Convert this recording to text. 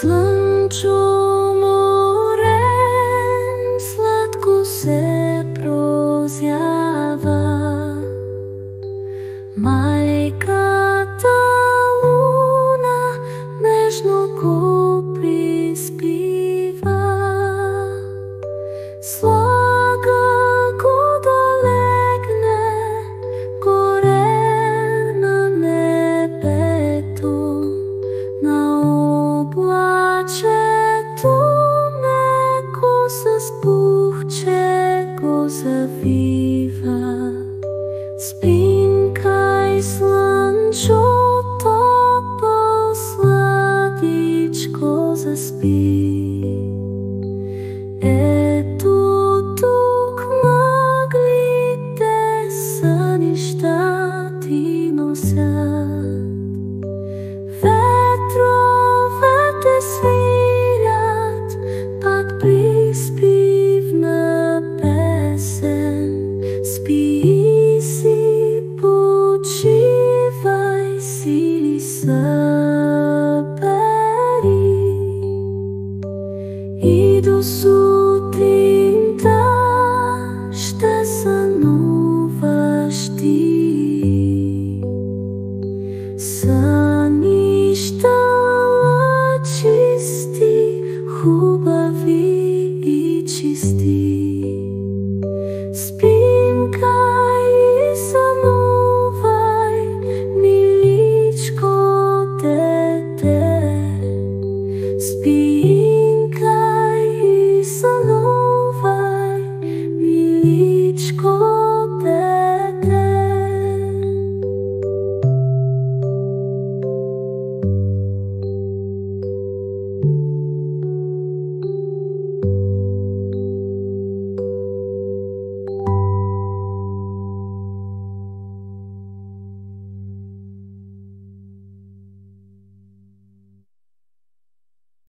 Слънчо море сладко се прозява, майката луна нежно го приспива. Слага го да легне горе на небето, на облачето меко с пухче го завива. Спинкай, слънчо, топъл, сладичко заспи. Ето тук мъглите сънища ти носят. Ветровете свирят пак приспивна песен. Спи си, почивай си, събери и до сутринта ще сънуваш ти.